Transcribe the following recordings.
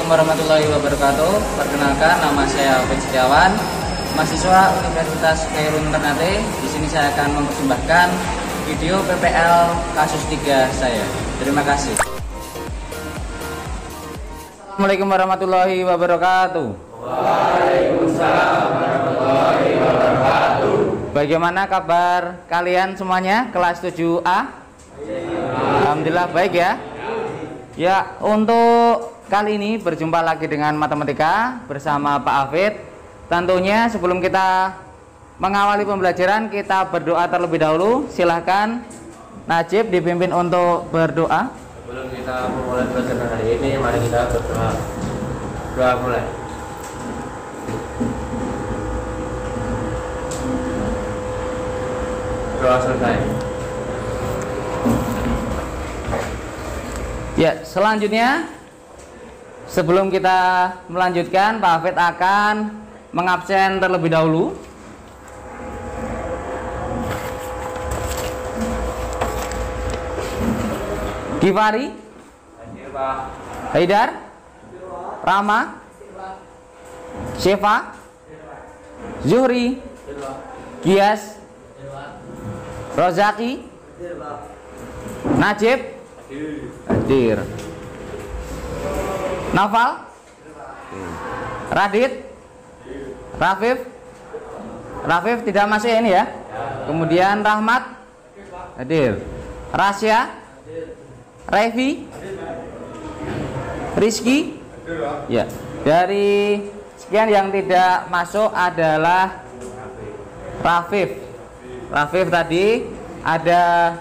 Assalamualaikum warahmatullahi wabarakatuh. Perkenalkan, nama saya Alvin Setiawan, mahasiswa Universitas Khairun Ternate. Di sini saya akan mempersembahkan video PPL kasus 3 saya. Terima kasih. Assalamualaikum warahmatullahi wabarakatuh. Waalaikumsalam warahmatullahi wabarakatuh. Bagaimana kabar kalian semuanya? Kelas 7A? Alhamdulillah baik ya. Ya, untuk kali ini berjumpa lagi dengan matematika bersama Pak Hafid. Tentunya sebelum kita mengawali pembelajaran, kita berdoa terlebih dahulu. Silahkan Najib dipimpin untuk berdoa. Sebelum kita memulai pelajaran hari ini, mari kita berdoa. Doa mulai. Doa selesai. Ya, selanjutnya sebelum kita melanjutkan, Pak Hafid akan mengabsen terlebih dahulu. Gifari, Haidar, Rama, Syefa, Zuhri, Gias, Rozaki, Najib, hadir. Nafal, Radit, Rafif tidak masuk ya ini ya. Kemudian Rahmat, hadir. Rasya, Revi, Rizky, ya. Dari sekian yang tidak masuk adalah Rafif tadi ada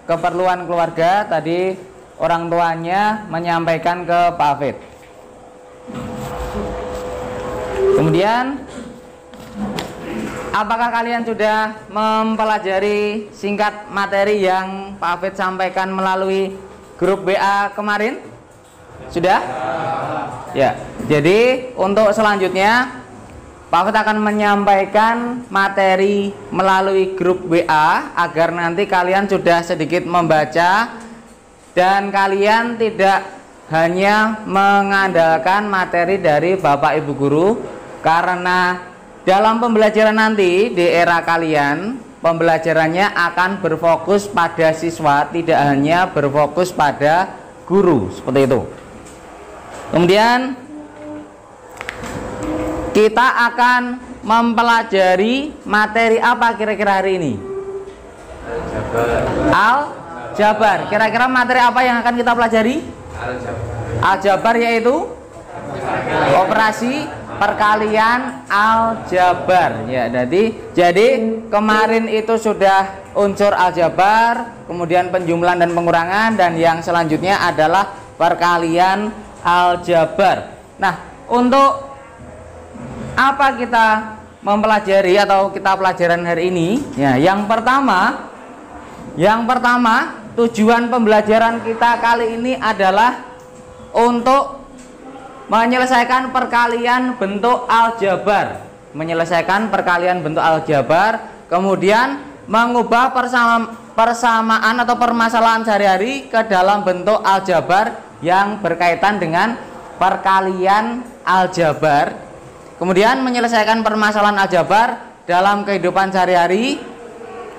keperluan keluarga, tadi orang tuanya menyampaikan ke Pak Hafid. Kemudian apakah kalian sudah mempelajari singkat materi yang Pak Hafid sampaikan melalui grup WA kemarin? Sudah? Ya. Jadi untuk selanjutnya Pak Hafid akan menyampaikan materi melalui grup WA agar nanti kalian sudah sedikit membaca dan kalian tidak hanya mengandalkan materi dari Bapak Ibu Guru, karena dalam pembelajaran nanti di era kalian pembelajarannya akan berfokus pada siswa, tidak hanya berfokus pada guru, seperti itu. Kemudian kita akan mempelajari materi apa kira-kira hari ini? Aljabar. Kira-kira materi apa yang akan kita pelajari? Aljabar, yaitu operasi perkalian aljabar. Ya, jadi kemarin itu sudah unsur aljabar, kemudian penjumlahan dan pengurangan, dan yang selanjutnya adalah perkalian aljabar. Nah, untuk apa kita mempelajari atau kita pelajaran hari ini? Ya, yang pertama tujuan pembelajaran kita kali ini adalah untuk menyelesaikan perkalian bentuk aljabar. Kemudian mengubah persamaan atau permasalahan sehari-hari ke dalam bentuk aljabar yang berkaitan dengan perkalian aljabar. Kemudian menyelesaikan permasalahan aljabar dalam kehidupan sehari-hari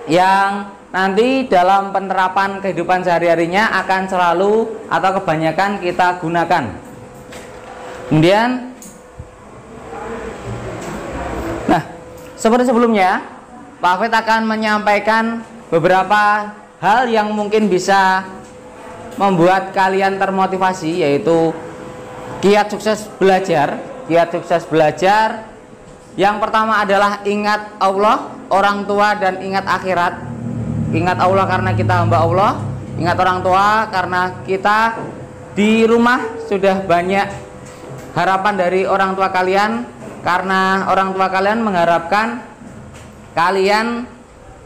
yang nanti dalam penerapan kehidupan sehari-harinya akan selalu atau kebanyakan kita gunakan. Kemudian, nah, seperti sebelumnya, Pak Hafid akan menyampaikan beberapa hal yang mungkin bisa membuat kalian termotivasi, yaitu kiat sukses belajar. Yang pertama adalah ingat Allah, orang tua, dan ingat akhirat. Ingat Allah karena kita hamba Allah, ingat orang tua karena kita di rumah sudah banyak harapan dari orang tua kalian, karena orang tua kalian mengharapkan kalian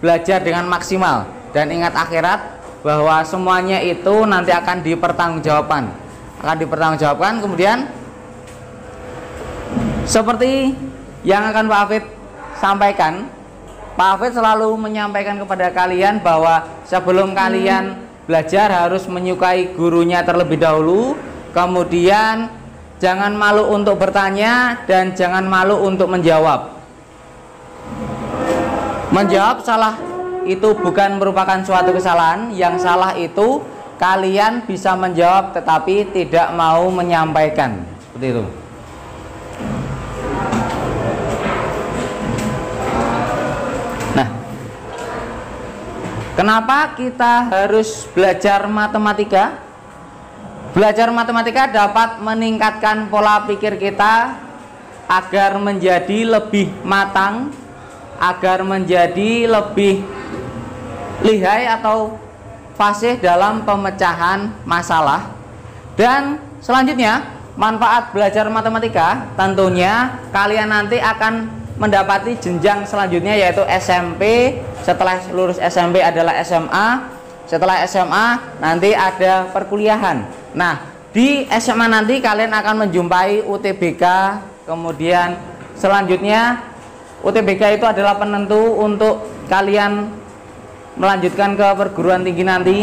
belajar dengan maksimal. Dan ingat akhirat, bahwa semuanya itu nanti akan dipertanggungjawabkan. Kemudian seperti yang akan Pak Hafid sampaikan, Pak Hafid selalu menyampaikan kepada kalian bahwa sebelum kalian belajar harus menyukai gurunya terlebih dahulu, kemudian jangan malu untuk bertanya, dan jangan malu untuk menjawab. Menjawab salah itu bukan merupakan suatu kesalahan. Yang salah itu kalian bisa menjawab tetapi tidak mau menyampaikan. Seperti itu. Nah, kenapa kita harus belajar matematika? Belajar matematika dapat meningkatkan pola pikir kita agar menjadi lebih matang, agar menjadi lebih lihai atau fasih dalam pemecahan masalah. Dan selanjutnya, manfaat belajar matematika tentunya kalian nanti akan mendapati jenjang selanjutnya, yaitu SMP. Setelah lulus SMP adalah SMA. Setelah SMA nanti ada perkuliahan. Nah, di SMA nanti kalian akan menjumpai UTBK. Kemudian selanjutnya UTBK itu adalah penentu untuk kalian melanjutkan ke perguruan tinggi nanti.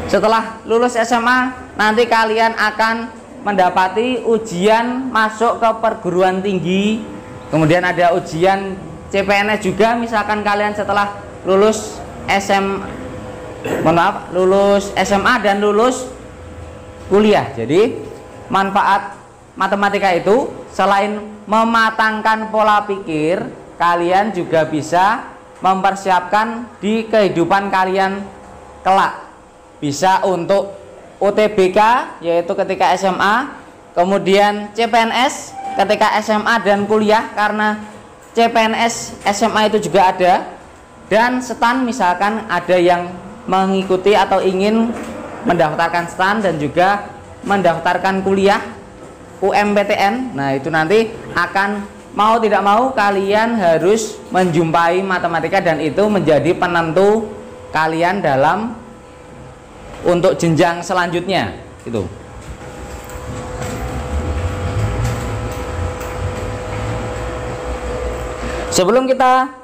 Setelah lulus SMA nanti kalian akan mendapati ujian masuk ke perguruan tinggi. Kemudian ada ujian CPNS juga, misalkan kalian setelah lulus lulus SMA dan lulus kuliah. Jadi manfaat matematika itu selain mematangkan pola pikir, kalian juga bisa mempersiapkan di kehidupan kalian kelak. Bisa untuk UTBK yaitu ketika SMA, kemudian CPNS ketika SMA dan kuliah, karena CPNS SMA itu juga ada, dan STAN misalkan ada yang mengikuti atau ingin mendaftarkan STAN dan juga mendaftarkan kuliah UMPTN. Nah, itu nanti akan mau tidak mau kalian harus menjumpai matematika, dan itu menjadi penentu kalian dalam untuk jenjang selanjutnya itu. Sebelum kita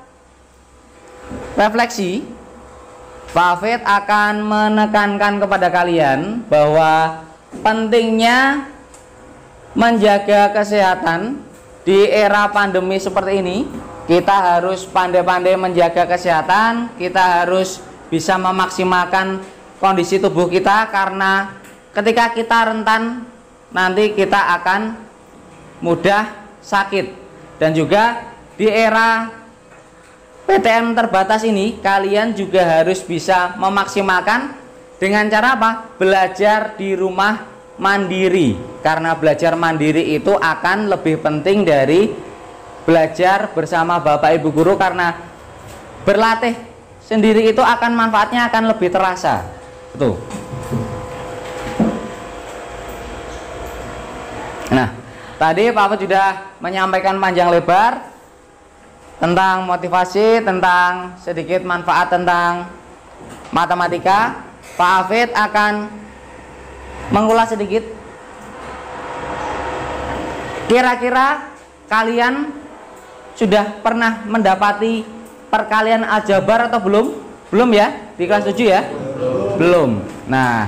refleksi, Pak Hafid akan menekankan kepada kalian bahwa pentingnya menjaga kesehatan di era pandemi seperti ini. Kita harus pandai-pandai menjaga kesehatan, kita harus bisa memaksimalkan kondisi tubuh kita, karena ketika kita rentan nanti kita akan mudah sakit. Dan juga di era PTM terbatas ini kalian juga harus bisa memaksimalkan dengan cara apa? Belajar di rumah mandiri, karena belajar mandiri itu akan lebih penting dari belajar bersama Bapak Ibu guru, karena berlatih sendiri itu akan manfaatnya akan lebih terasa. Betul. Nah, tadi Pak Hafid sudah menyampaikan panjang lebar tentang motivasi, tentang sedikit manfaat tentang matematika. Pak Hafid akan mengulas sedikit. Kira-kira kalian sudah pernah mendapati perkalian aljabar atau belum? Belum ya? Di kelas 7 ya? Belum. Nah,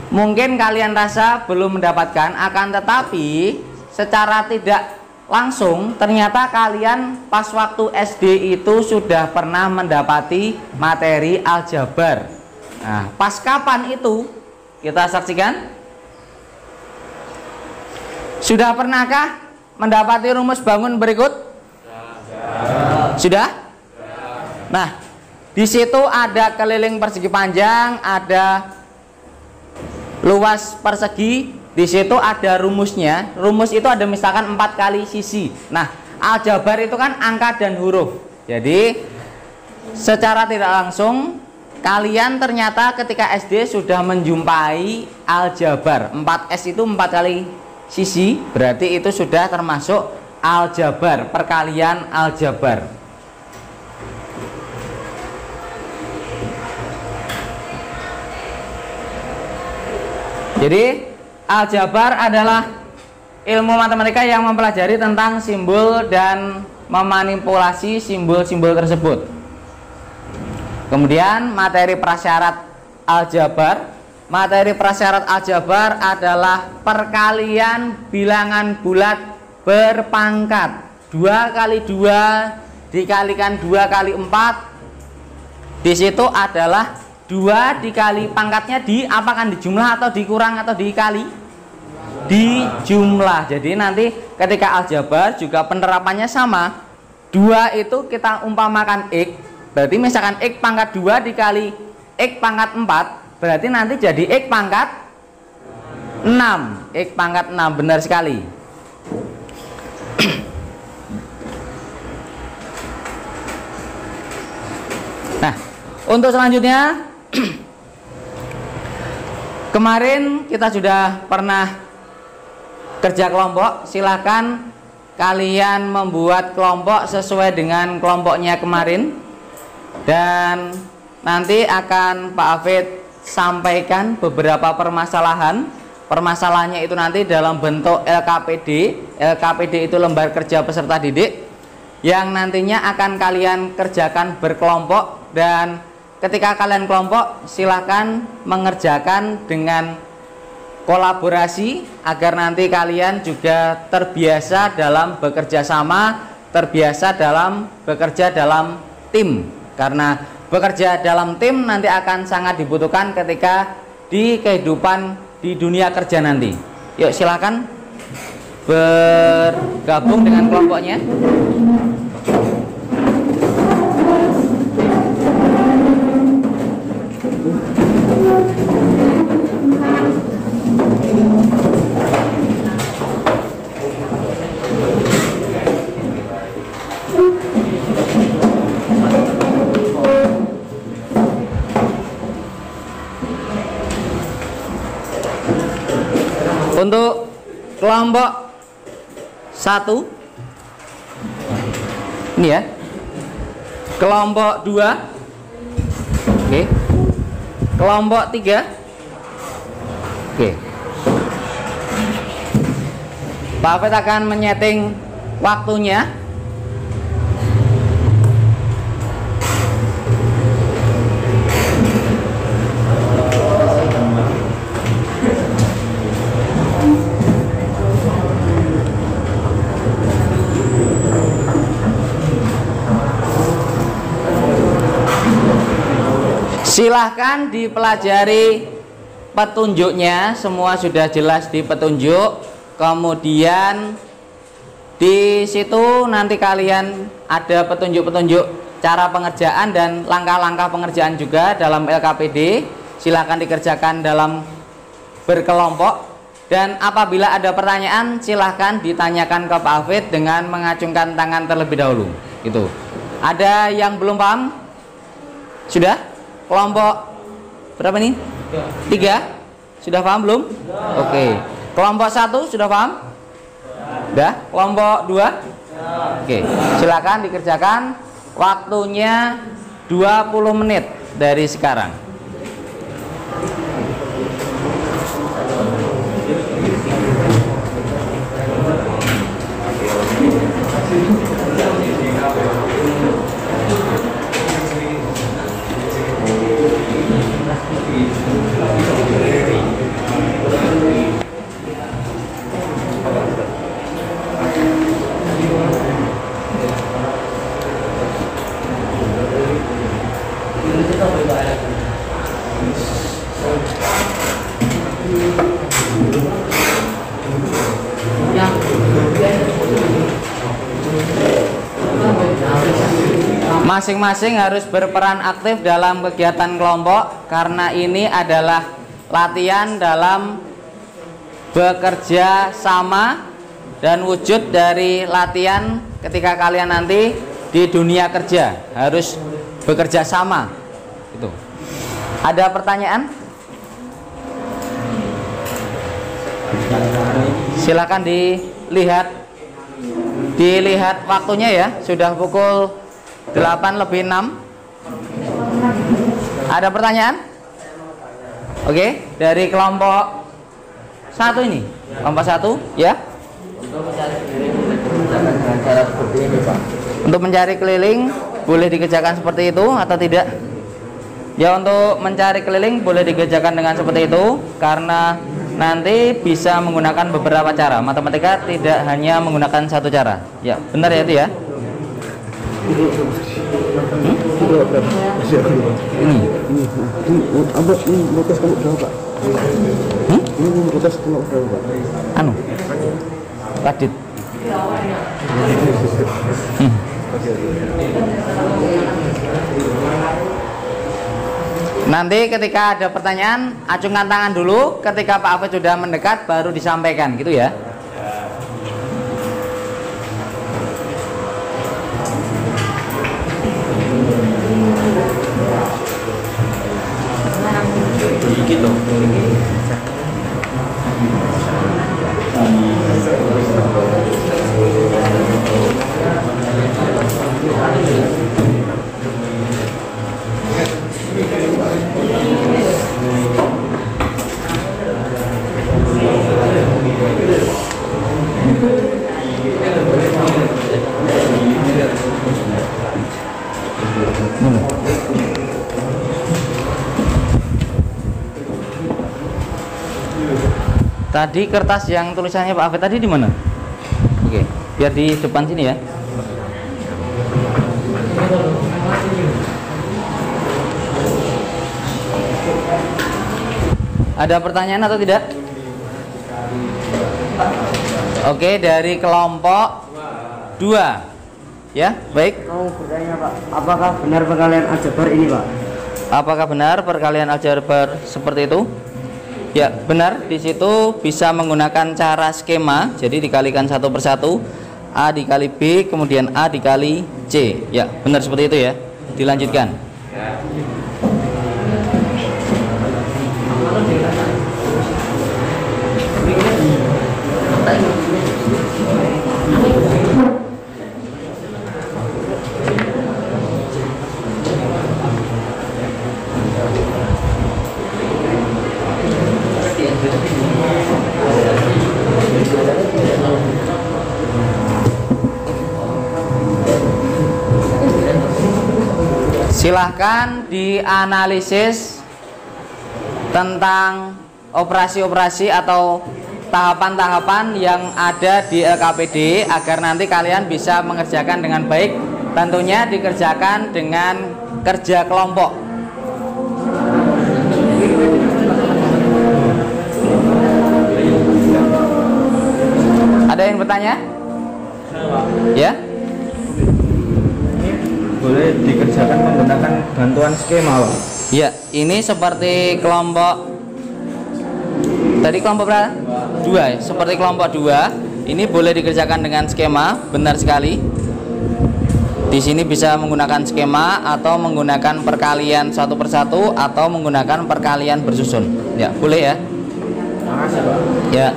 mungkin kalian rasa belum mendapatkan, akan tetapi secara tidak langsung ternyata kalian pas waktu SD itu sudah pernah mendapati materi aljabar. Nah, pas kapan itu? Kita saksikan. Sudah pernahkah mendapati rumus bangun berikut? Sudah? Nah, di situ ada keliling persegi panjang, ada luas persegi. Di situ ada rumusnya. Rumus itu ada misalkan 4 kali sisi. Nah, aljabar itu kan angka dan huruf. Jadi secara tidak langsung kalian ternyata ketika SD sudah menjumpai aljabar. 4S itu 4 kali sisi, berarti itu sudah termasuk aljabar, perkalian aljabar. Jadi aljabar adalah ilmu matematika yang mempelajari tentang simbol dan memanipulasi simbol-simbol tersebut. Kemudian materi prasyarat aljabar. materi prasyarat aljabar adalah perkalian bilangan bulat berpangkat. 2 kali 2 dikalikan 2 kali 4. Di situ adalah 2 dikali pangkatnya diapakan, dijumlah atau dikurang atau dikali? Dijumlah. Jadi nanti ketika aljabar juga penerapannya sama. 2 itu kita umpamakan X. Berarti misalkan X pangkat 2 dikali X pangkat 4. Berarti nanti jadi X pangkat 6. X pangkat 6, benar sekali. Nah, untuk selanjutnya kemarin kita sudah pernah kerja kelompok. Silakan kalian membuat kelompok sesuai dengan kelompoknya kemarin. Dan nanti akan Pak Hafid sampaikan beberapa permasalahan. Permasalahannya itu nanti dalam bentuk LKPD. LKPD itu lembar kerja peserta didik, yang nantinya akan kalian kerjakan berkelompok. Dan ketika kalian kelompok, silahkan mengerjakan dengan kolaborasi agar nanti kalian juga terbiasa dalam bekerja sama, terbiasa dalam bekerja dalam tim. Karena bekerja dalam tim nanti akan sangat dibutuhkan ketika di kehidupan di dunia kerja nanti. Yuk silakan bergabung dengan kelompoknya. Untuk kelompok 1 ini ya, kelompok 2, oke, kelompok 3, oke. Pak Hafid akan menyeting waktunya. Silahkan dipelajari petunjuknya, semua sudah jelas di petunjuk. Kemudian di situ nanti kalian ada petunjuk-petunjuk cara pengerjaan dan langkah-langkah pengerjaan juga dalam LKPD. Silahkan dikerjakan dalam berkelompok. Dan apabila ada pertanyaan, silahkan ditanyakan ke Pak Hafid dengan mengacungkan tangan terlebih dahulu. Gitu. Ada yang belum paham? Sudah? Kelompok berapa nih? 3. Sudah paham belum? Oke. Kelompok 1 sudah paham? Sudah? Kelompok 2? Oke. Silakan dikerjakan. Waktunya 20 menit dari sekarang. Masing-masing harus berperan aktif dalam kegiatan kelompok, karena ini adalah latihan dalam bekerja sama dan wujud dari latihan ketika kalian nanti di dunia kerja harus bekerja sama. Itu. Ada pertanyaan? Silakan dilihat waktunya ya, sudah pukul 8:06. Ada pertanyaan? Oke, dari kelompok 1 ini. Kelompok 1 ya. Untuk mencari keliling boleh dikerjakan seperti itu atau tidak? Ya, untuk mencari keliling boleh dikerjakan dengan seperti itu, karena nanti bisa menggunakan beberapa cara. Matematika tidak hanya menggunakan satu cara. Ya, benar ya itu ya. Ini Abang, ini protes kamu berapa, Pak? Ini protes kamu berapa, Pak? anu Radit. Nanti ketika ada pertanyaan, acungkan tangan dulu. Ketika Pak Afid sudah mendekat, baru disampaikan, gitu ya. Gitu. Tadi kertas yang tulisannya Pak Afid tadi di mana? Oke, biar di depan sini ya. Ada pertanyaan atau tidak? Oke, dari kelompok 2. Ya, baik. Mau bertanya, Pak, apakah benar perkalian aljabar ini, Pak? Apakah benar perkalian aljabar seperti itu? Ya, benar. Di situ bisa menggunakan cara skema. Jadi dikalikan satu per satu, A dikali B, kemudian A dikali C. Ya, benar seperti itu ya. Dilanjutkan. Silahkan dianalisis tentang operasi-operasi atau tahapan-tahapan yang ada di LKPD agar nanti kalian bisa mengerjakan dengan baik. Tentunya dikerjakan dengan kerja kelompok. Ada yang bertanya? Ya? Boleh dikerjakan menggunakan bantuan skema, Pak? Ya, ini seperti kelompok tadi, kelompok berapa? 2 ya? Seperti kelompok 2. Ini boleh dikerjakan dengan skema, benar sekali. Di sini bisa menggunakan skema atau menggunakan perkalian satu per satu atau menggunakan perkalian bersusun. Ya, boleh ya? Makasih, Pak. Ya.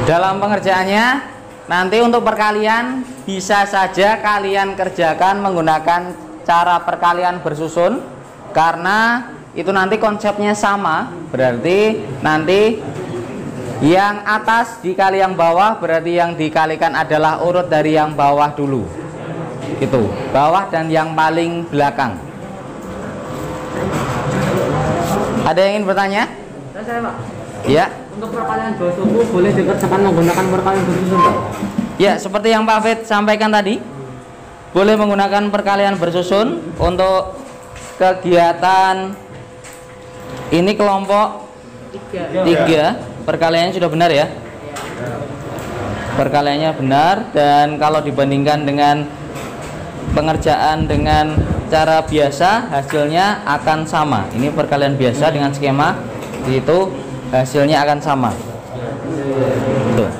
Dalam pengerjaannya nanti untuk perkalian bisa saja kalian kerjakan menggunakan cara perkalian bersusun, karena itu nanti konsepnya sama. Berarti nanti yang atas dikali yang bawah, berarti yang dikalikan adalah urut dari yang bawah dulu. Itu bawah dan yang paling belakang. Ada yang ingin bertanya? Saya Pak. Ya. Untuk perkalian dua suku boleh dikerjakan menggunakan perkalian bersusun Pak? Ya, seperti yang Pak Fit sampaikan tadi, boleh menggunakan perkalian bersusun untuk kegiatan ini kelompok 3. Perkaliannya sudah benar ya? Perkaliannya benar, dan kalau dibandingkan dengan pengerjaan dengan cara biasa hasilnya akan sama. Ini perkalian biasa dengan skema, itu hasilnya akan sama. Tuh.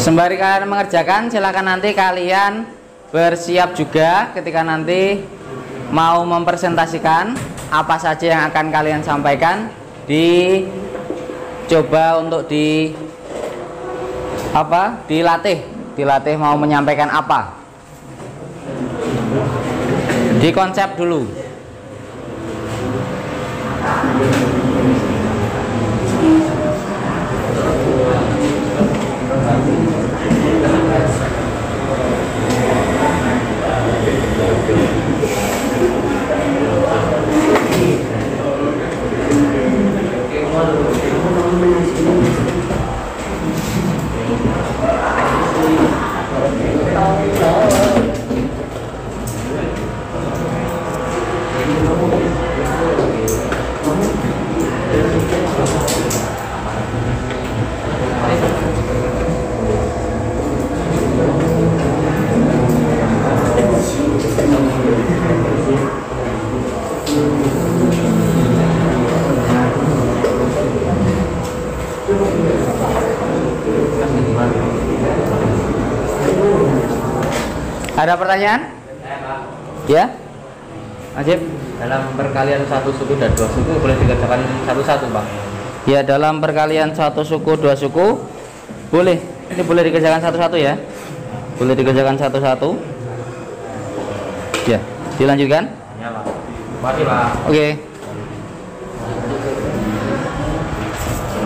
Sembari kalian mengerjakan, silakan nanti kalian bersiap juga ketika nanti mau mempresentasikan apa saja yang akan kalian sampaikan. Dicoba untuk dilatih mau menyampaikan apa. Dikonsep dulu. Ada pertanyaan? Ya, Ajib. Dalam perkalian satu suku dan dua suku boleh dikerjakan satu-satu Pak? Ya, dalam perkalian satu suku dua suku boleh. Ini boleh dikerjakan satu-satu ya. Boleh dikerjakan satu-satu. Ya, dilanjutkan. Ya Pak. Mari Pak. Oke.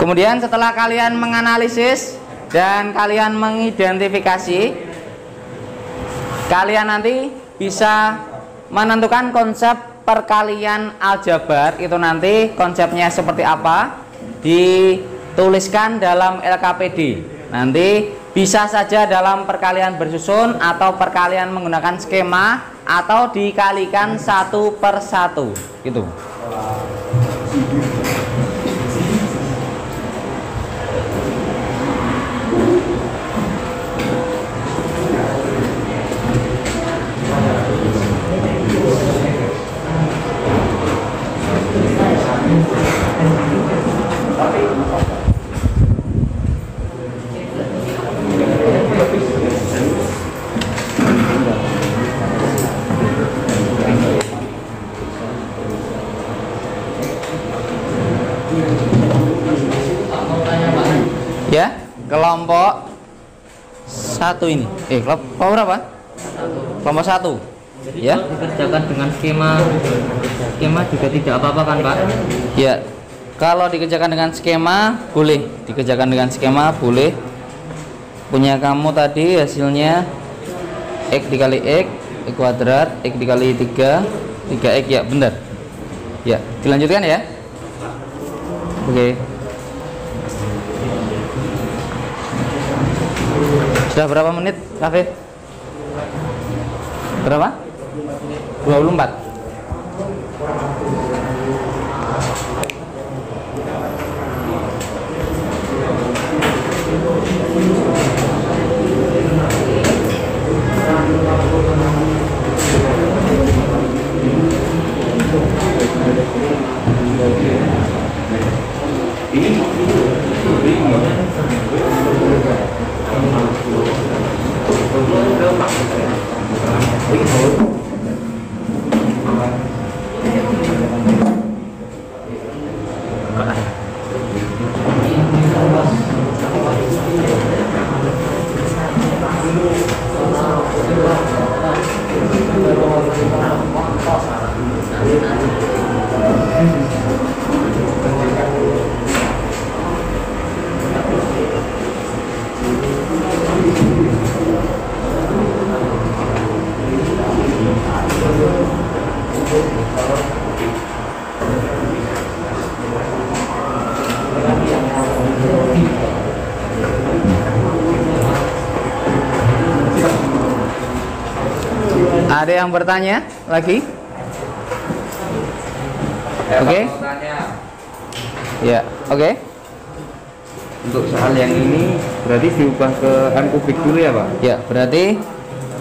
Kemudian setelah kalian menganalisis dan kalian mengidentifikasi, kalian nanti bisa menentukan konsep perkalian aljabar. Itu nanti konsepnya seperti apa dituliskan dalam LKPD. Nanti bisa saja dalam perkalian bersusun atau perkalian menggunakan skema atau dikalikan 1/1 gitu. Ya, kelompok satu ini. Kelompok berapa? Kelompok satu. Ya. Dikerjakan dengan skema juga tidak apa-apa kan Pak? Ya. Kalau dikerjakan dengan skema boleh, dikerjakan dengan skema boleh. Punya kamu tadi hasilnya x dikali x kuadrat, x dikali 3x ya, benar. Ya, dilanjutkan ya. Oke. Sudah berapa menit, Afif? Berapa? 24. Ada yang bertanya lagi? Oke. Ya, oke. Untuk soal yang ini berarti diubah ke M kubik dulu ya Pak? Ya, berarti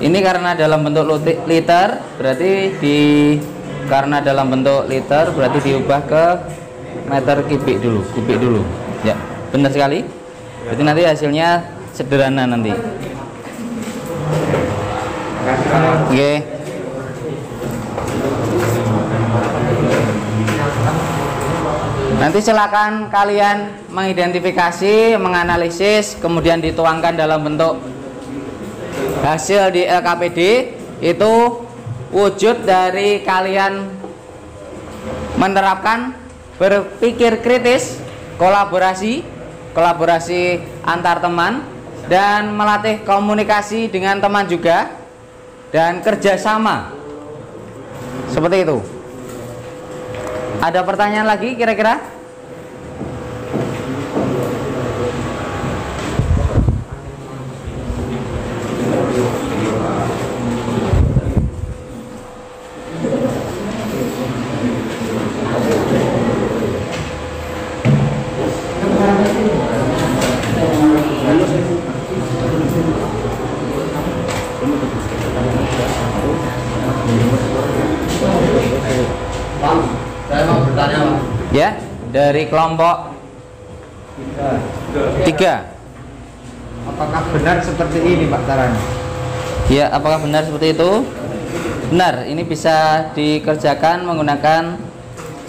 ini karena dalam bentuk liter, berarti karena dalam bentuk liter berarti diubah ke meter kubik dulu. Ya, benar sekali. Berarti nanti hasilnya sederhana nanti. Oke. Nanti silakan kalian mengidentifikasi, menganalisis, kemudian dituangkan dalam bentuk hasil di LKPD. Itu wujud dari kalian menerapkan berpikir kritis, kolaborasi antar teman, dan melatih komunikasi dengan teman juga, dan kerjasama. Seperti itu. Ada pertanyaan lagi kira-kira? Ya, dari kelompok 3. Apakah benar seperti ini Pak caranya? Ya, apakah benar seperti itu? Benar, ini bisa dikerjakan menggunakan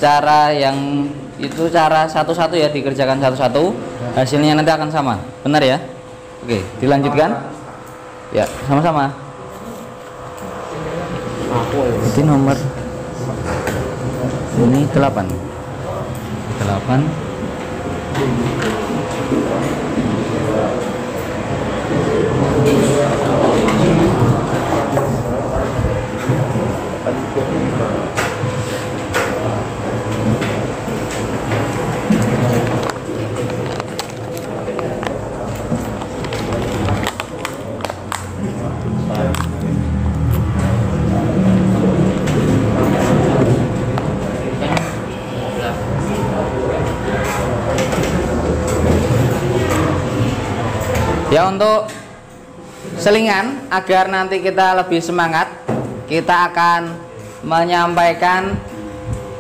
cara yang itu, cara satu-satu ya, dikerjakan satu-satu. Hasilnya nanti akan sama. Benar ya? Oke, dilanjutkan. Ya, sama-sama. Jadi nomor ini 8. Ya, untuk selingan agar nanti kita lebih semangat, kita akan menyampaikan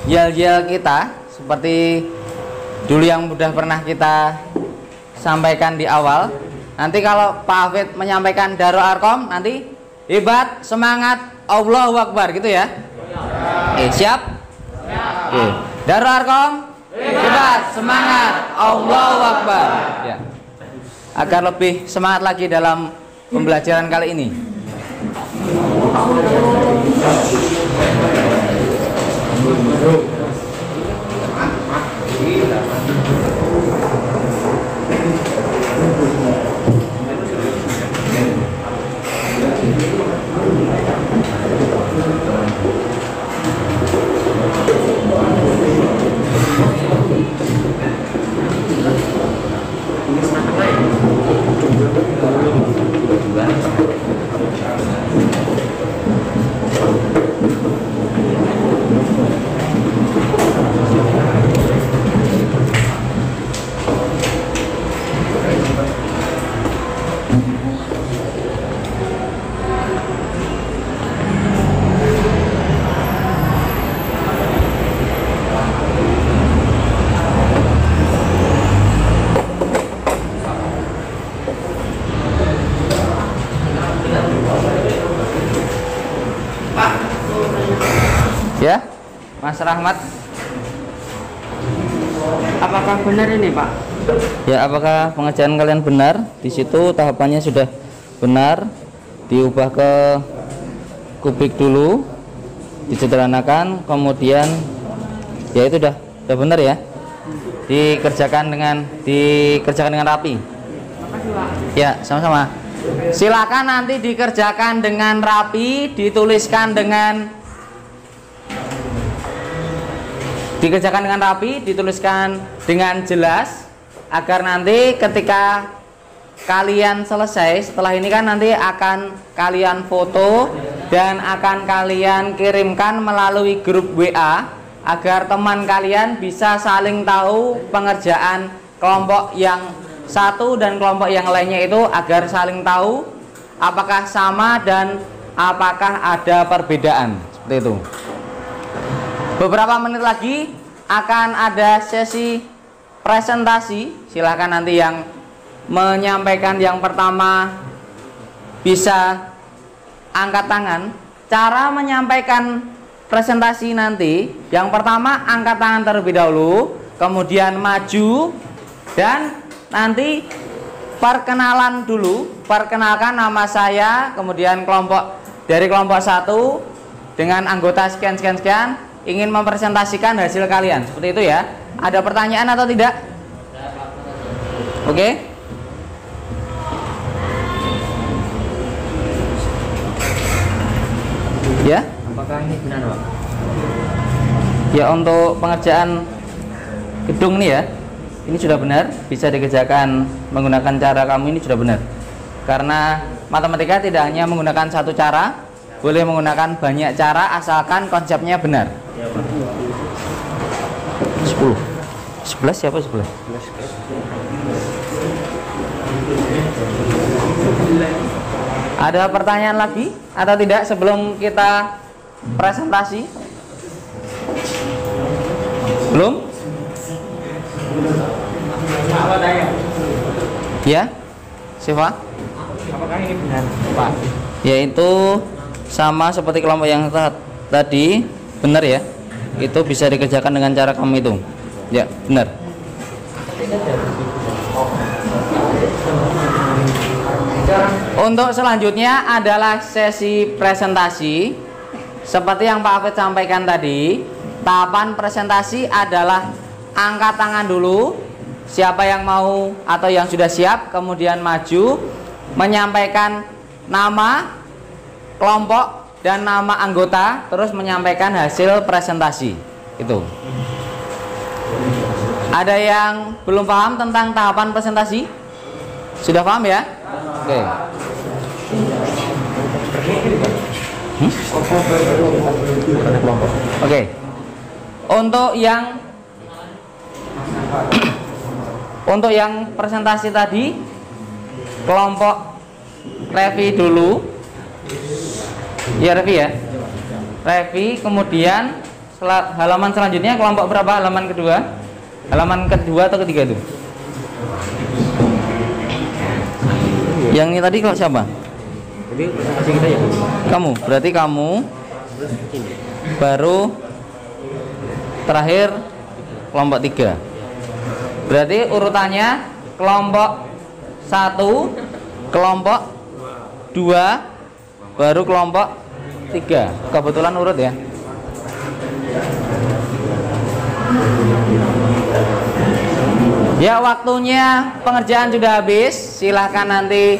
yel-yel kita seperti dulu yang sudah pernah kita sampaikan di awal. Nanti kalau Pak Hafid menyampaikan Darul Arkom, nanti hebat, semangat, Allahu Akbar gitu ya. Oke, siap? Oke. Darul Arkom, hebat, semangat, Allahu Akbar. Ya. Agar lebih semangat lagi dalam pembelajaran kali ini. Mas Rahmat. Apakah benar ini, Pak? Ya, apakah pengerjaan kalian benar? Di situ tahapannya sudah benar. Diubah ke kubik dulu, disederhanakan, kemudian ya itu udah benar ya. Dikerjakan dengan rapi. Makasih, Pak. Ya, sama-sama. Silakan nanti dikerjakan dengan rapi, dituliskan dengan jelas, agar nanti ketika kalian selesai setelah ini kan nanti akan kalian foto dan akan kalian kirimkan melalui grup WA agar teman kalian bisa saling tahu pengerjaan kelompok yang satu dan kelompok yang lainnya itu, agar saling tahu apakah sama dan apakah ada perbedaan. Seperti itu. Beberapa menit lagi akan ada sesi presentasi. Silahkan nanti yang menyampaikan yang pertama bisa angkat tangan. Cara menyampaikan presentasi nanti, yang pertama angkat tangan terlebih dahulu, kemudian maju dan nanti perkenalan dulu. Perkenalkan nama saya, kemudian dari kelompok 1 dengan anggota sekian ingin mempresentasikan hasil kalian. Seperti itu ya. Ada pertanyaan atau tidak? Oke. Ya. Apakah ini benar, Pak? Ya, untuk pengerjaan gedung ini ya, ini sudah benar, bisa dikerjakan menggunakan cara kamu ini sudah benar. Karena matematika tidak hanya menggunakan satu cara, boleh menggunakan banyak cara asalkan konsepnya benar. Ya, Pak. 10. 11 siapa 11? Ada pertanyaan lagi atau tidak sebelum kita presentasi? Belum? Ya, Siva? Apakah ini benar, Pak? Yaitu sama seperti kelompok yang tadi, benar ya? Itu bisa dikerjakan dengan cara kamu itu. Ya, benar. Untuk selanjutnya adalah sesi presentasi. Seperti yang Pak Hafid sampaikan tadi, tahapan presentasi adalah angkat tangan dulu, siapa yang mau atau yang sudah siap, kemudian maju menyampaikan nama kelompok dan nama anggota, terus menyampaikan hasil presentasi. Itu. Ada yang belum paham tentang tahapan presentasi? Sudah paham ya? Oke. Oke. Untuk yang presentasi tadi, kelompok Revi dulu. Ya, Revi ya. Revi, kemudian halaman selanjutnya kelompok berapa? Halaman kedua? Halaman kedua atau ketiga itu? Yang ini tadi kalau siapa? Jadi presentasi kita ya. Kamu, berarti kamu baru terakhir kelompok 3. Berarti urutannya kelompok 1, kelompok 2, baru kelompok 3. Kebetulan urut ya. Ya, waktunya pengerjaan sudah habis. Silahkan nanti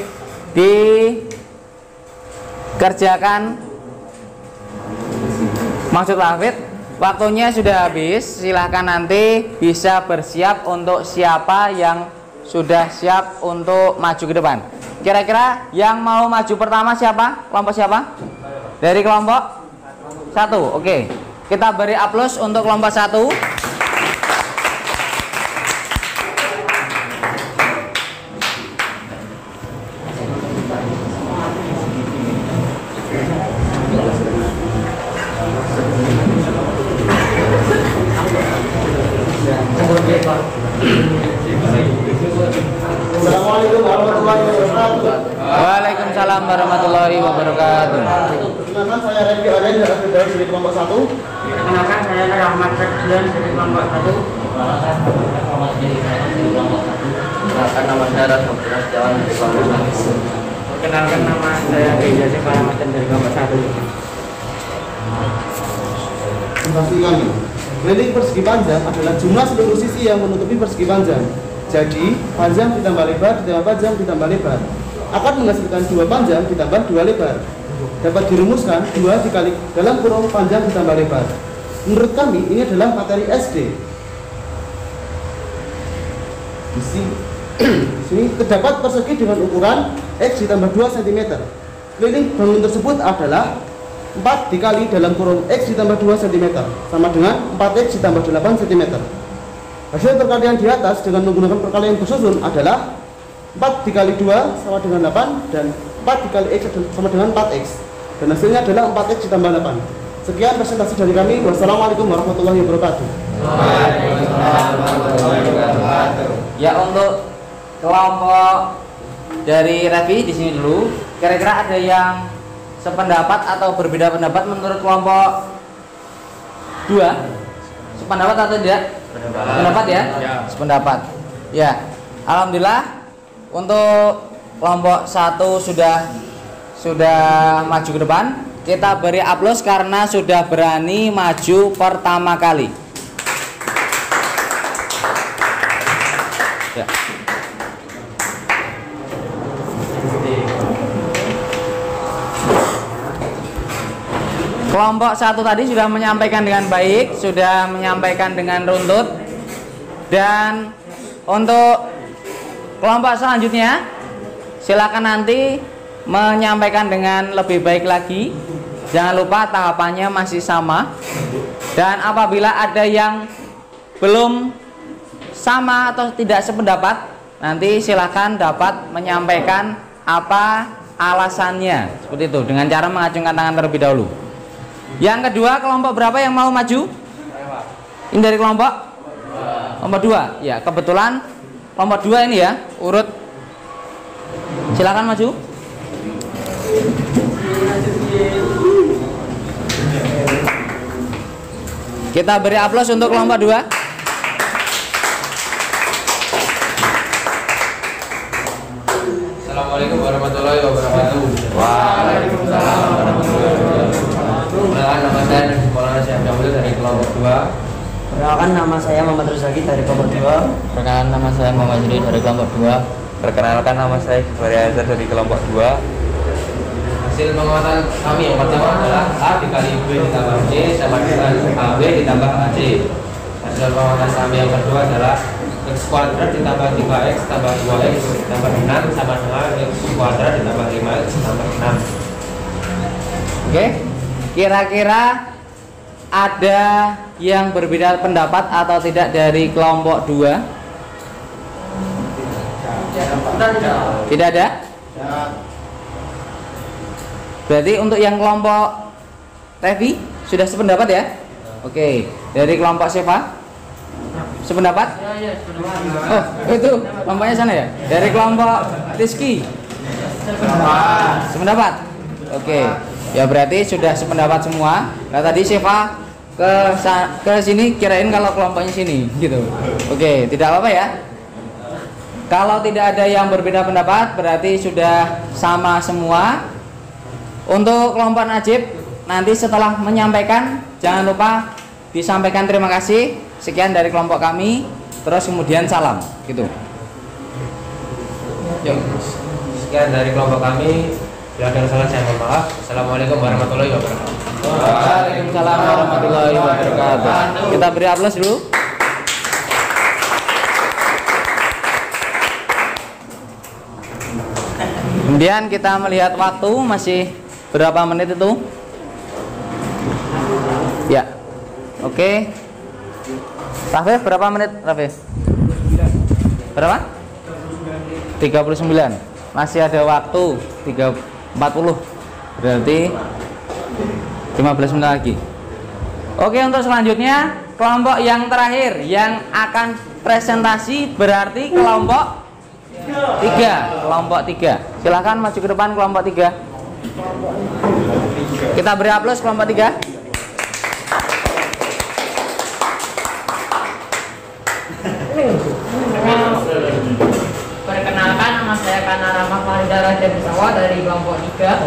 dikerjakan. Maksud Hafid, waktunya sudah habis. Silahkan nanti bisa bersiap untuk siapa yang sudah siap untuk maju ke depan. Kira-kira yang mau maju pertama siapa? Kelompok siapa? Dari kelompok 1. Oke. Kita beri aplaus untuk kelompok 1. Assalamualaikum warahmatullahi wabarakatuh. Waalaikumsalam warahmatullahi wabarakatuh. Perkenalkan saya Randy Aryan dari kelompok 1. Perkenalkan saya Rahmat Ferdian dari kelompok 1. Perkenalkan nama saya Rasmudra Setiawan dari kelompok 1. Perkenalkan nama saya Reza Sepalamatan dari kelompok 1. Invasi kami. Keliling persegi panjang adalah jumlah seluruh sisi yang menutupi persegi panjang. Jadi, panjang ditambah lebar ditambah panjang ditambah lebar akan menghasilkan 2 panjang ditambah 2 lebar. Dapat dirumuskan 2 dikali dalam kurung panjang ditambah lebar. Menurut kami ini adalah materi SD. Di sini terdapat persegi dengan ukuran X ditambah 2 cm. Keliling bangunan tersebut adalah 4 dikali dalam kurung X ditambah 2 cm sama dengan 4X ditambah 8 cm. Hasil perkalian di atas dengan menggunakan perkalian bersusun adalah 4 dikali 2 sama dengan 8 dan 4 dikali X sama dengan 4X. Dan hasilnya adalah 4X ditambah 8. Sekian presentasi dari kami. Wassalamualaikum warahmatullahi wabarakatuh. Ya, untuk kelompok dari Revi di sini dulu. Kira-kira ada yang sependapat atau berbeda pendapat menurut kelompok 2? Sependapat atau tidak? Sependapat ya? Sependapat. Ya. Alhamdulillah untuk kelompok 1 sudah maju ke depan. Kita beri aplaus karena sudah berani maju pertama kali. Ya. Kelompok 1 tadi sudah menyampaikan dengan baik, sudah menyampaikan dengan runtut. Dan untuk kelompok selanjutnya silakan nanti menyampaikan dengan lebih baik lagi. Jangan lupa tahapannya masih sama. Dan apabila ada yang belum sama atau tidak sependapat, nanti silakan dapat menyampaikan apa alasannya. Seperti itu, dengan cara mengacungkan tangan terlebih dahulu. Yang kedua, kelompok berapa yang mau maju? Ini dari kelompok 2. Ya, kebetulan kelompok 2 ini ya, urut. Silakan maju. Kita beri aplaus untuk kelompok 2. Assalamualaikum warahmatullahi wabarakatuh. Waalaikumsalam warahmatullahi wabarakatuh. Perkenalkan nama saya Maulana Syekh Jamil dari kelompok 2. Perkenalkan nama saya Muhammad Rizaki dari kelompok 2. Perkenalkan nama saya Muhammad Juri dari kelompok 2. Perkenalkan nama saya Faria Azhar dari kelompok 2. Hasil penguatan kami yang pertama adalah A dikali B ditambah C sama dengan AB ditambah AC. Hasil penguatan kami yang kedua adalah X kuadrat ditambah 3X tambah 2X ditambah 6 sama dengan X kuadrat ditambah 5X tambah 6. Oke. Kira-kira ada yang berbeda pendapat atau tidak dari kelompok 2? Tidak ada? Berarti untuk yang kelompok Revi sudah sependapat ya? Oke. Dari kelompok siapa? Sependapat? Oh, itu kelompoknya sana ya? Dari kelompok Rizky? Sependapat? Oke. Ya berarti sudah sependapat semua. Nah tadi Seva ke sini kirain kalau kelompoknya sini gitu. Oke, tidak apa-apa ya. Kalau tidak ada yang berbeda pendapat berarti sudah sama semua. Untuk kelompok Najib nanti setelah menyampaikan jangan lupa disampaikan terima kasih, sekian dari kelompok kami, terus kemudian salam gitu. Yuk, sekian dari kelompok kami. Bila ada salah saya mohon maaf. Assalamualaikum warahmatullahi wabarakatuh. Waalaikumsalam warahmatullahi wabarakatuh. Kita beri aplaus dulu. Kemudian kita melihat waktu masih berapa menit itu? Ya. Oke. Rafif berapa menit, Rafif? Berapa? 39. Masih ada waktu 40. Berarti 15 menit lagi. Oke, untuk selanjutnya kelompok yang terakhir yang akan presentasi berarti kelompok 3. Kelompok 3. Silahkan maju ke depan kelompok 3. Kita beri aplaus kelompok 3. Perkenalkan, nama saya Kana Rama Farida Raja Bisawa dari kelompok 3.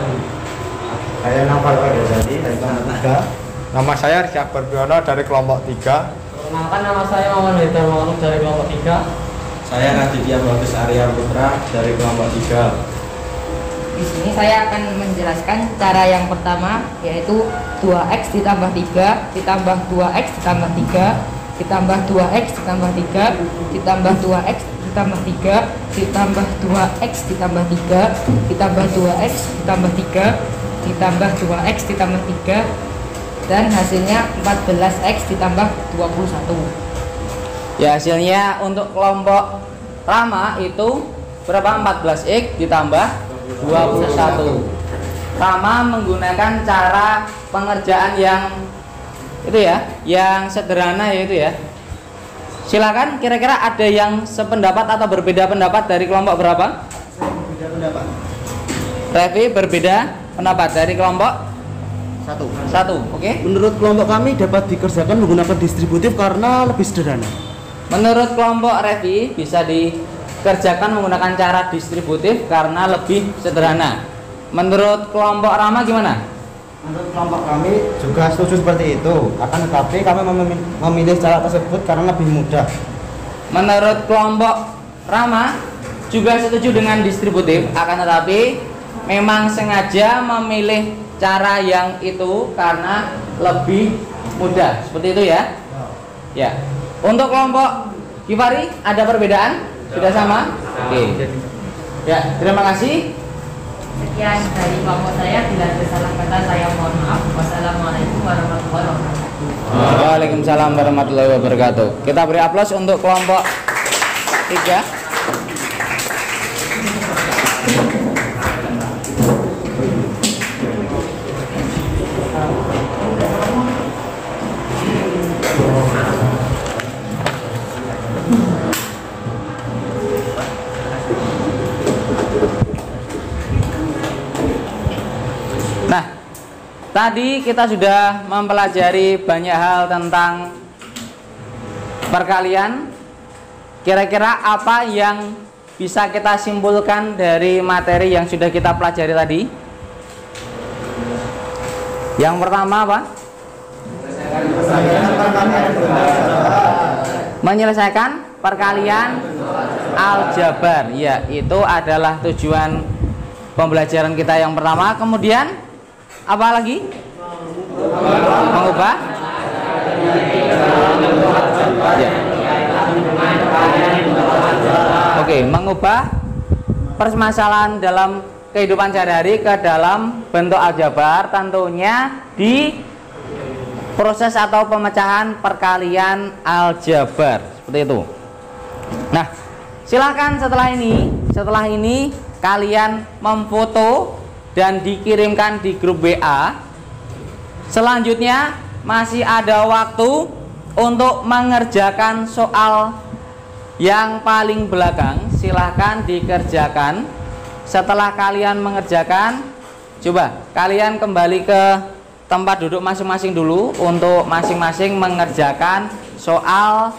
Saya Naufal Wadazadi dari kelompok 3. Nama saya Rizky Akbar Biono dari kelompok 3. Perkenalkan, nama saya Muhammad Hidayat Maulud dari kelompok 3. Saya Raditya Bagus Arya Putra dari kelompok 3. Di sini saya akan menjelaskan cara yang pertama, yaitu 2x ditambah 3 ditambah 2x ditambah 3 ditambah 2x ditambah 3 ditambah 2x ditambah 3 ditambah 2x ditambah 3 ditambah 2x ditambah 3 ditambah 2x ditambah 3 dan hasilnya 14x ditambah 21. Ya, hasilnya untuk kelompok Rama itu berapa? 14x ditambah 21. Rama menggunakan cara pengerjaan yang itu ya, yang sederhana yaitu ya. Silakan, kira-kira ada yang sependapat atau berbeda pendapat dari kelompok berapa? Berbeda pendapat. Revi berbeda pendapat dari kelompok 1. Oke. Menurut kelompok kami dapat dikerjakan menggunakan distributif karena lebih sederhana. Menurut kelompok Revi bisa dikerjakan menggunakan cara distributif karena lebih sederhana. Menurut kelompok Rama gimana? Menurut kelompok kami juga setuju seperti itu. Akan tetapi kami memilih cara tersebut karena lebih mudah. Menurut kelompok Rama juga setuju dengan distributif, akan tetapi memang sengaja memilih cara yang itu karena lebih mudah. Seperti itu ya. Ya. Untuk kelompok Givari ada perbedaan? Sudah sama? Oke. Ya, terima kasih. Sekian dari kelompok saya, bila ada salah kata saya mohon maaf. Wassalamualaikum warahmatullahi wabarakatuh. Waalaikumsalam warahmatullahi wabarakatuh. Kita beri aplaus untuk kelompok 3. Nah, tadi kita sudah mempelajari banyak hal tentang perkalian. Kira-kira apa yang bisa kita simpulkan dari materi yang sudah kita pelajari tadi? Yang pertama apa? Menyelesaikan perkalian aljabar. Ya, itu adalah tujuan pembelajaran kita yang pertama. Kemudian apa lagi? Mengubah ya. Oke, mengubah permasalahan dalam kehidupan sehari-hari ke dalam bentuk aljabar, tentunya di proses atau pemecahan perkalian aljabar, seperti itu. Nah, silakan setelah ini kalian memfoto dan dikirimkan di grup WA. Selanjutnya masih ada waktu untuk mengerjakan soal yang paling belakang. Silahkan dikerjakan. Setelah kalian mengerjakan, coba kalian kembali ke tempat duduk masing-masing dulu untuk masing-masing mengerjakan soal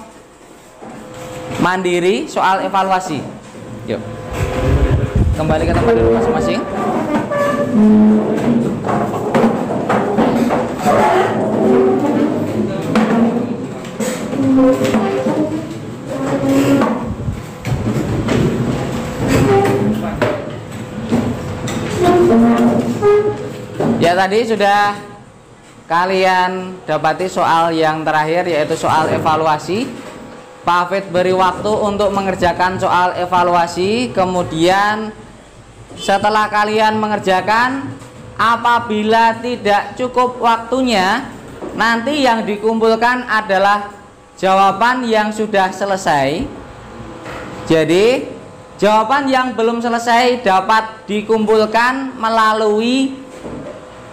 mandiri, soal evaluasi. Yuk, kembali ke tempat duduk masing-masing. Ya, tadi sudah kalian dapati soal yang terakhir, yaitu soal evaluasi. Pak Hafid beri waktu untuk mengerjakan soal evaluasi. Kemudian setelah kalian mengerjakan, apabila tidak cukup waktunya, nanti yang dikumpulkan adalah jawaban yang sudah selesai. Jadi jawaban yang belum selesai dapat dikumpulkan melalui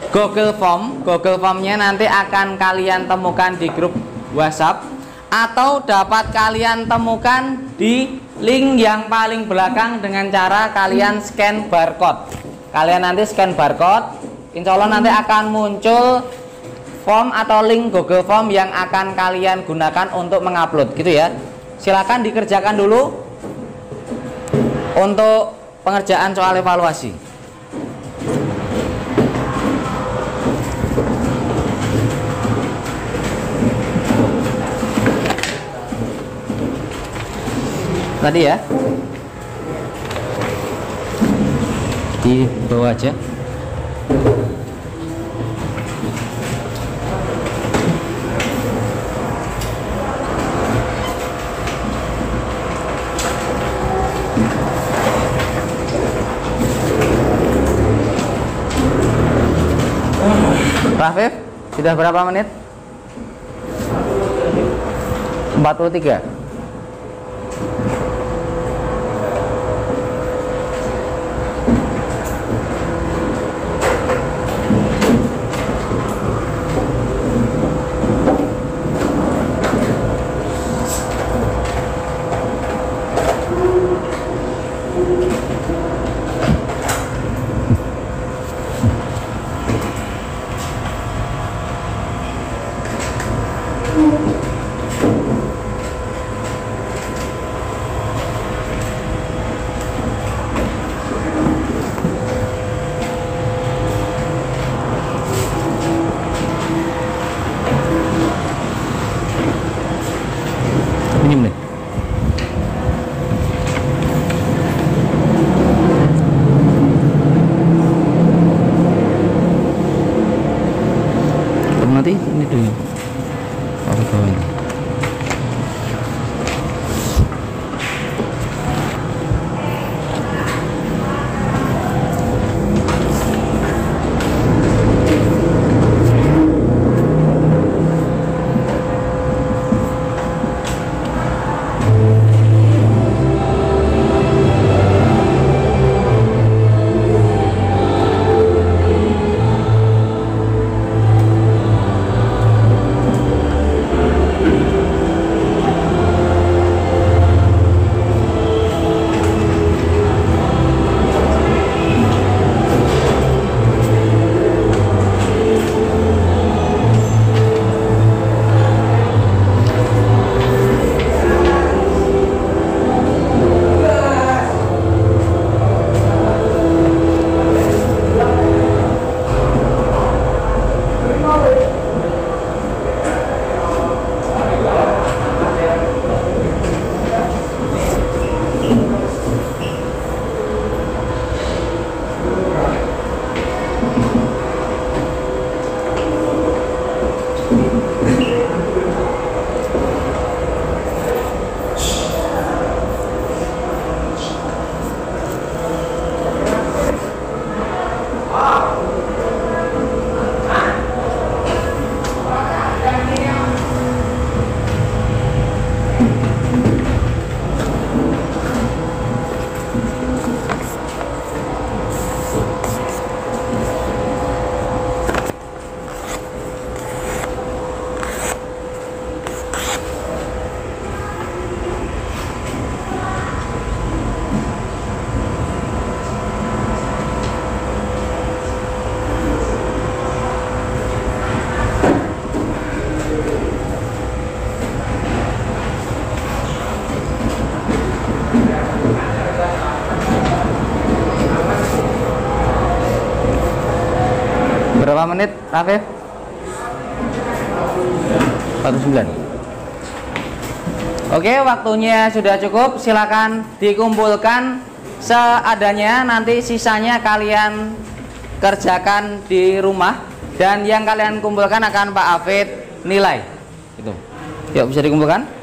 Google Form. Google Formnya nanti akan kalian temukan di grup WhatsApp, atau dapat kalian temukan di link yang paling belakang dengan cara kalian scan barcode. kalian nanti scan barcode, insya Allah nanti akan muncul form atau link Google Form yang akan kalian gunakan untuk mengupload gitu ya. Silakan dikerjakan dulu untuk pengerjaan soal evaluasi. Tadi ya, di bawah aja. Rafif, sudah berapa menit? 43. Ini menit. Nanti ini dulu. Apa bawah ini? Berapa menit, Rafif? 49. Oke, waktunya sudah cukup. Silakan dikumpulkan seadanya. Nanti sisanya kalian kerjakan di rumah. Dan yang kalian kumpulkan akan Pak Hafid nilai. Itu. Yuk, bisa dikumpulkan.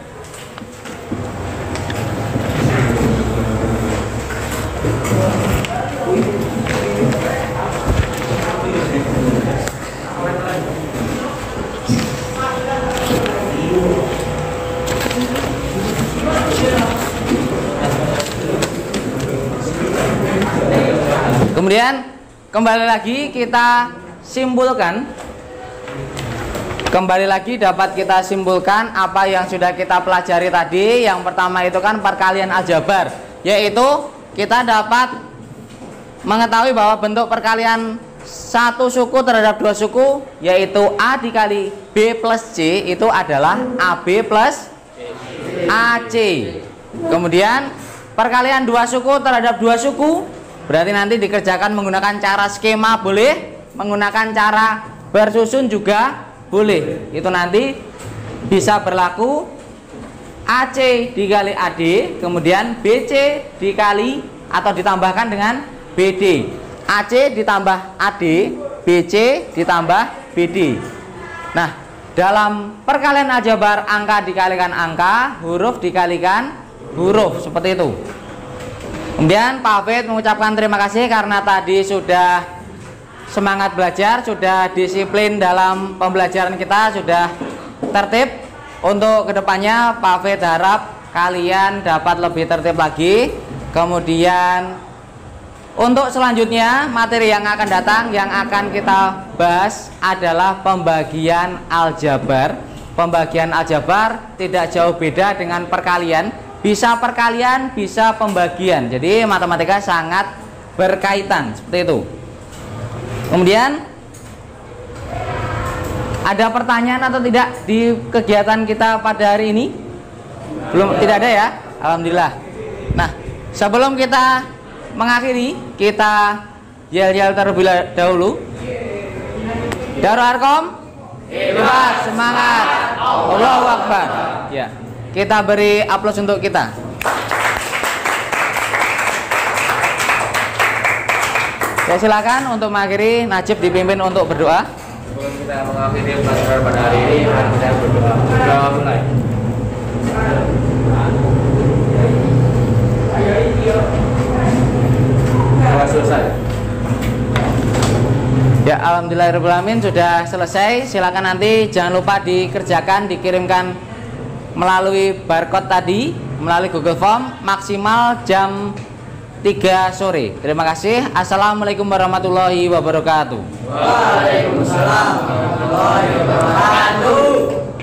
Kemudian kembali lagi kita simpulkan. Kembali lagi dapat kita simpulkan apa yang sudah kita pelajari tadi. Yang pertama itu kan perkalian aljabar, yaitu kita dapat mengetahui bahwa bentuk perkalian satu suku terhadap dua suku yaitu A dikali B plus C itu adalah AB plus AC. Kemudian perkalian dua suku terhadap dua suku berarti nanti dikerjakan menggunakan cara skema boleh, menggunakan cara bersusun juga boleh. Itu nanti bisa berlaku AC dikali AD, kemudian BC dikali atau ditambahkan dengan BD. AC ditambah AD, BC ditambah BD. Nah, dalam perkalian aljabar angka dikalikan angka, huruf dikalikan huruf, seperti itu. Kemudian Pak Hafid mengucapkan terima kasih karena tadi sudah semangat belajar, sudah disiplin dalam pembelajaran kita, sudah tertib. Untuk kedepannya Pak Hafid harap kalian dapat lebih tertib lagi. Kemudian untuk selanjutnya materi yang akan datang yang akan kita bahas adalah pembagian aljabar. Pembagian aljabar tidak jauh beda dengan perkalian, bisa perkalian, bisa pembagian. Jadi matematika sangat berkaitan seperti itu. Kemudian ada pertanyaan atau tidak di kegiatan kita pada hari ini? Belum, tidak ada ya? Alhamdulillah. Nah, sebelum kita mengakhiri, kita yel-yel terlebih dahulu. Darul Arkom, hebat, semangat, Allahu Akbar. Ya, kita beri aplaus untuk kita. Ya, silakan untuk mengakhiri. Najib dipimpin untuk berdoa. Sebelum kita mengakhiri pelajaran pada hari ini, mari kita berdoa. Doa mulai. Selesai. Ya, alhamdulillahirrahmanirrahim sudah selesai. Silakan nanti jangan lupa dikerjakan, dikirimkan melalui barcode tadi, melalui Google Form maksimal jam 3 sore. Terima kasih. Assalamualaikum warahmatullahi wabarakatuh. Waalaikumsalam warahmatullahi wabarakatuh.